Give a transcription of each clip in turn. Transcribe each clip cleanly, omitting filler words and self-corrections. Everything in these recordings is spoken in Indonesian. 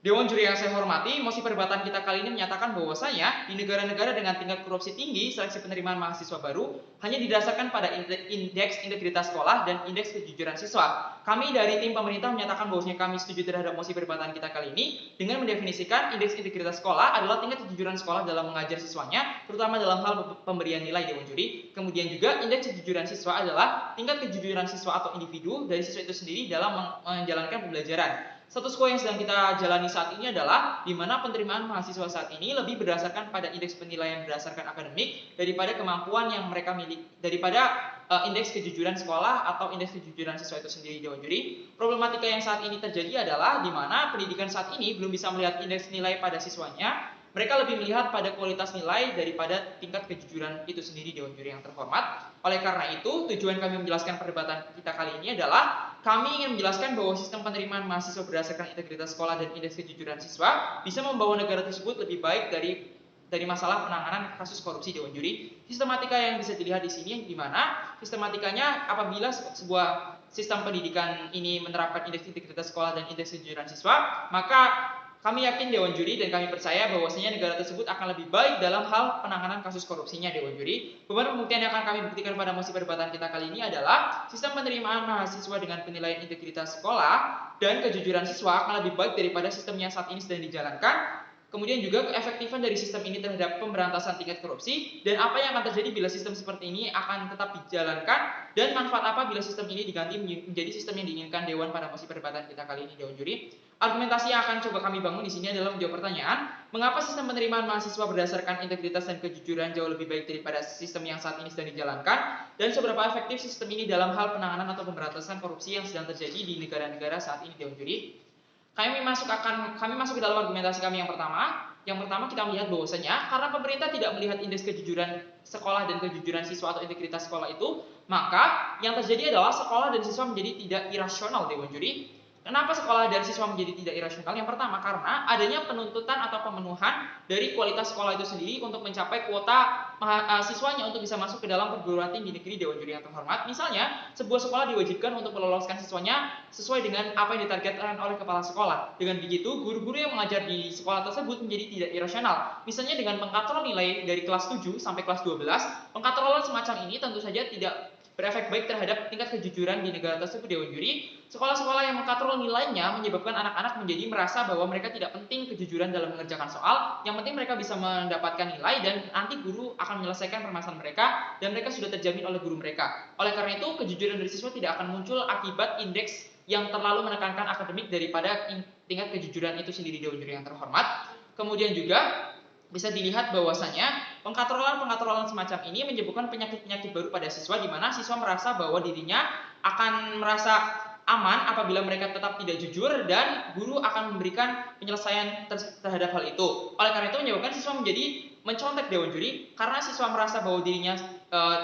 Dewan Juri yang saya hormati, mosi perdebatan kita kali ini menyatakan bahwasanya di negara-negara dengan tingkat korupsi tinggi, seleksi penerimaan mahasiswa baru hanya didasarkan pada indeks integritas sekolah dan indeks kejujuran siswa. Kami dari tim pemerintah menyatakan bahwasanya kami setuju terhadap mosi perdebatan kita kali ini dengan mendefinisikan indeks integritas sekolah adalah tingkat kejujuran sekolah dalam mengajar siswanya, terutama dalam hal pemberian nilai Dewan Juri. Kemudian juga indeks kejujuran siswa adalah tingkat kejujuran siswa atau individu dari siswa itu sendiri dalam menjalankan pembelajaran. Status quo yang sedang kita jalani saat ini adalah di mana penerimaan mahasiswa saat ini lebih berdasarkan pada indeks penilaian berdasarkan akademik daripada kemampuan yang mereka miliki, daripada indeks kejujuran sekolah atau indeks kejujuran siswa itu sendiri Dewan Juri. Problematika yang saat ini terjadi adalah di mana pendidikan saat ini belum bisa melihat indeks nilai pada siswanya. Mereka lebih melihat pada kualitas nilai daripada tingkat kejujuran itu sendiri Dewan Juri yang terhormat. Oleh karena itu, tujuan kami menjelaskan perdebatan kita kali ini adalah kami ingin menjelaskan bahwa sistem penerimaan mahasiswa berdasarkan integritas sekolah dan indeks kejujuran siswa bisa membawa negara tersebut lebih baik dari masalah penanganan kasus korupsi Dewan Juri. Sistematika yang bisa dilihat di sini di mana sistematikanya apabila sebuah sistem pendidikan ini menerapkan indeks integritas sekolah dan indeks kejujuran siswa, maka kami yakin Dewan Juri dan kami percaya bahwasanya negara tersebut akan lebih baik dalam hal penanganan kasus korupsinya Dewan Juri. Beberapa pembuktian yang akan kami buktikan pada mosi perdebatan kita kali ini adalah sistem penerimaan mahasiswa dengan penilaian integritas sekolah dan kejujuran siswa akan lebih baik daripada sistem yang saat ini sedang dijalankan. Kemudian juga keefektifan dari sistem ini terhadap pemberantasan tingkat korupsi dan apa yang akan terjadi bila sistem seperti ini akan tetap dijalankan dan manfaat apa bila sistem ini diganti menjadi sistem yang diinginkan Dewan pada mosi perdebatan kita kali ini Dewan Juri. Argumentasi yang akan coba kami bangun di sini adalah menjawab pertanyaan, mengapa sistem penerimaan mahasiswa berdasarkan integritas dan kejujuran jauh lebih baik daripada sistem yang saat ini sedang dijalankan, dan seberapa efektif sistem ini dalam hal penanganan atau pemberantasan korupsi yang sedang terjadi di negara-negara saat ini Dewan Juri. Kami masuk ke dalam argumentasi kami yang pertama. Yang pertama kita melihat bahwasanya karena pemerintah tidak melihat indeks kejujuran sekolah dan kejujuran siswa atau integritas sekolah itu, maka yang terjadi adalah sekolah dan siswa menjadi tidak irasional Dewan Juri. Kenapa sekolah dan siswa menjadi tidak irasional? Yang pertama karena adanya penuntutan atau pemenuhan dari kualitas sekolah itu sendiri untuk mencapai kuota siswanya untuk bisa masuk ke dalam perguruan tinggi negeri Dewan Juri yang terhormat. Misalnya, sebuah sekolah diwajibkan untuk meloloskan siswanya sesuai dengan apa yang ditargetkan oleh kepala sekolah. Dengan begitu, guru-guru yang mengajar di sekolah tersebut menjadi tidak irasional. Misalnya dengan mengkatrol nilai dari kelas 7 sampai kelas 12, pengkatrolan semacam ini tentu saja tidak berefek baik terhadap tingkat kejujuran di negara tersebut Dewan Juri. Sekolah-sekolah yang mengkatrol nilainya menyebabkan anak-anak menjadi merasa bahwa mereka tidak penting kejujuran dalam mengerjakan soal, yang penting mereka bisa mendapatkan nilai dan nanti guru akan menyelesaikan permasalahan mereka dan mereka sudah terjamin oleh guru mereka. Oleh karena itu, kejujuran dari siswa tidak akan muncul akibat indeks yang terlalu menekankan akademik daripada tingkat kejujuran itu sendiri Dewan Juri yang terhormat. Kemudian juga bisa dilihat bahwasanya pengkatrolan semacam ini menyebabkan penyakit-penyakit baru pada siswa di mana siswa merasa bahwa dirinya akan merasa aman apabila mereka tetap tidak jujur dan guru akan memberikan penyelesaian terhadap hal itu. Oleh karena itu menyebabkan siswa menjadi mencontek Dewan Juri karena siswa merasa bahwa dirinya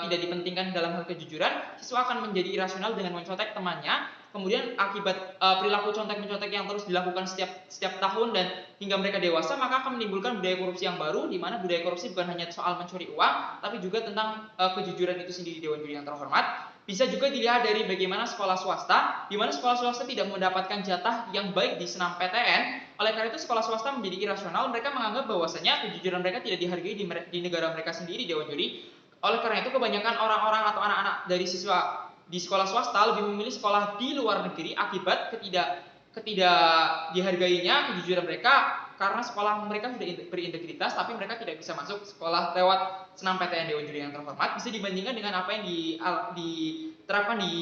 tidak dipentingkan dalam hal kejujuran, siswa akan menjadi irasional dengan mencontek temannya. Kemudian akibat perilaku contek-mencontek yang terus dilakukan setiap tahun dan hingga mereka dewasa, maka akan menimbulkan budaya korupsi yang baru, di mana budaya korupsi bukan hanya soal mencuri uang, tapi juga tentang kejujuran itu sendiri Dewan Juri yang terhormat. Bisa juga dilihat dari bagaimana sekolah swasta, di mana sekolah swasta tidak mendapatkan jatah yang baik di senam PTN. Oleh karena itu sekolah swasta menjadi irasional, mereka menganggap bahwasanya kejujuran mereka tidak dihargai di negara mereka sendiri Dewan Juri. Oleh karena itu kebanyakan orang-orang atau anak-anak dari siswa di sekolah swasta lebih memilih sekolah di luar negeri akibat ketidak dihargainya kejujuran mereka karena sekolah mereka sudah berintegritas tapi mereka tidak bisa masuk sekolah lewat senam PTN Dewan Juri yang terhormat. Bisa dibandingkan dengan apa yang diterapkan di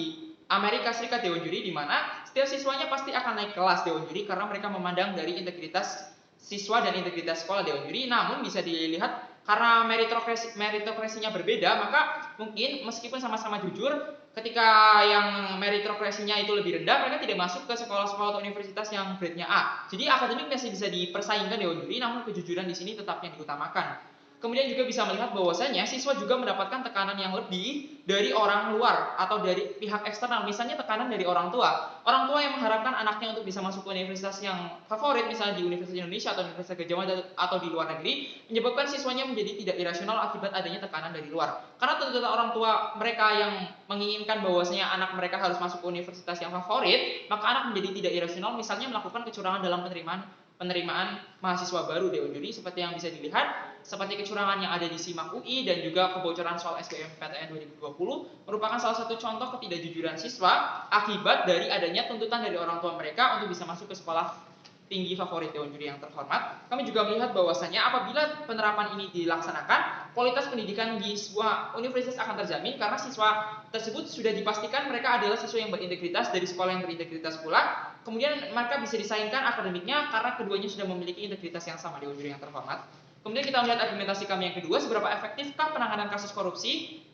Amerika Serikat Dewan Juri, di mana setiap siswanya pasti akan naik kelas Dewan Juri karena mereka memandang dari integritas siswa dan integritas sekolah Dewan Juri. Namun bisa dilihat karena meritokrasinya berbeda, maka mungkin meskipun sama-sama jujur, ketika yang meritokrasinya itu lebih rendah, mereka tidak masuk ke sekolah-sekolah atau universitas yang grade-nya A. Jadi akademik masih bisa dipersaingkan Dewan Juri, namun kejujuran di sini tetap yang diutamakan. Kemudian juga bisa melihat bahwasanya siswa juga mendapatkan tekanan yang lebih dari orang luar atau dari pihak eksternal, misalnya tekanan dari orang tua. Orang tua yang mengharapkan anaknya untuk bisa masuk ke universitas yang favorit, misalnya di Universitas Indonesia atau Universitas Gadjah Mada atau di luar negeri, menyebabkan siswanya menjadi tidak irasional akibat adanya tekanan dari luar. Karena tuntutan orang tua mereka yang menginginkan bahwasanya anak mereka harus masuk ke universitas yang favorit, maka anak menjadi tidak irasional, misalnya melakukan kecurangan dalam penerimaan penerimaan mahasiswa baru Dewan Juri, seperti yang bisa dilihat, seperti kecurangan yang ada di SIMAK UI dan juga kebocoran soal SBMPTN 2020 merupakan salah satu contoh ketidakjujuran siswa akibat dari adanya tuntutan dari orang tua mereka untuk bisa masuk ke sekolah tinggi favorit Dewan Juri yang terhormat. Kami juga melihat bahwasanya apabila penerapan ini dilaksanakan, kualitas pendidikan di sebuah universitas akan terjamin karena siswa tersebut sudah dipastikan mereka adalah siswa yang berintegritas dari sekolah yang berintegritas pula. Kemudian mereka bisa disaingkan akademiknya karena keduanya sudah memiliki integritas yang sama Dewan Juri yang terhormat. Kemudian kita melihat argumentasi kami yang kedua, seberapa efektifkah penanganan kasus korupsi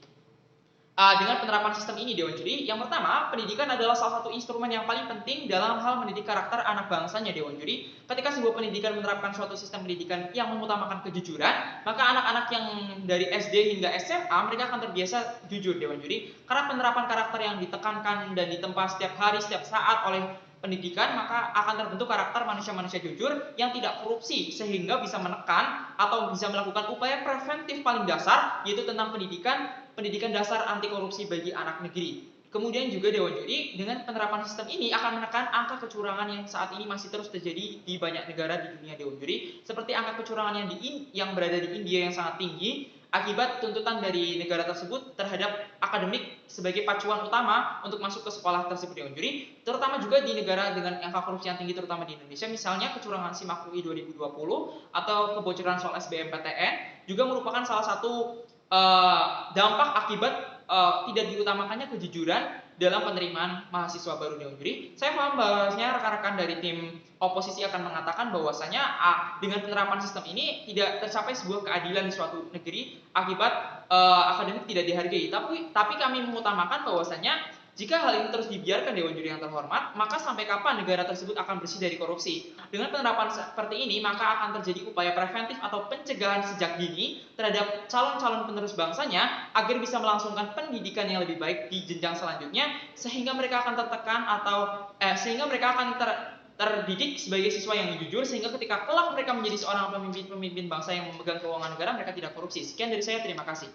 dengan penerapan sistem ini Dewan Juri. Yang pertama, pendidikan adalah salah satu instrumen yang paling penting dalam hal mendidik karakter anak bangsanya Dewan Juri. Ketika sebuah pendidikan menerapkan suatu sistem pendidikan yang mengutamakan kejujuran, maka anak-anak yang dari SD hingga SMA mereka akan terbiasa jujur Dewan Juri. Karena penerapan karakter yang ditekankan dan ditempa setiap hari, setiap saat oleh pendidikan, maka akan terbentuk karakter manusia-manusia jujur yang tidak korupsi, sehingga bisa menekan atau bisa melakukan upaya preventif paling dasar, yaitu tentang pendidikan dasar anti korupsi bagi anak negeri. Kemudian juga Dewan Juri dengan penerapan sistem ini akan menekan angka kecurangan yang saat ini masih terus terjadi di banyak negara di dunia Dewan Juri, seperti angka kecurangan yang berada di India yang sangat tinggi akibat tuntutan dari negara tersebut terhadap akademik sebagai pacuan utama untuk masuk ke sekolah tersebut Dewan Juri, terutama juga di negara dengan angka korupsi yang tinggi terutama di Indonesia, misalnya kecurangan SIMAK UI 2020 atau kebocoran soal SBMPTN juga merupakan salah satu dampak akibat tidak diutamakannya kejujuran dalam penerimaan mahasiswa baru Dewan Juri. Saya paham bahwasanya rekan-rekan dari tim oposisi akan mengatakan bahwasanya dengan penerapan sistem ini tidak tercapai sebuah keadilan di suatu negeri akibat akademik tidak dihargai. Tapi kami mengutamakan bahwasanya jika hal ini terus dibiarkan Dewan Juri yang terhormat, maka sampai kapan negara tersebut akan bersih dari korupsi? Dengan penerapan seperti ini, maka akan terjadi upaya preventif atau pencegahan sejak dini terhadap calon-calon penerus bangsanya agar bisa melangsungkan pendidikan yang lebih baik di jenjang selanjutnya, sehingga mereka akan tertekan atau sehingga mereka akan terdidik sebagai siswa yang jujur, sehingga ketika kelak mereka menjadi seorang pemimpin bangsa yang memegang keuangan negara, mereka tidak korupsi. Sekian dari saya, terima kasih.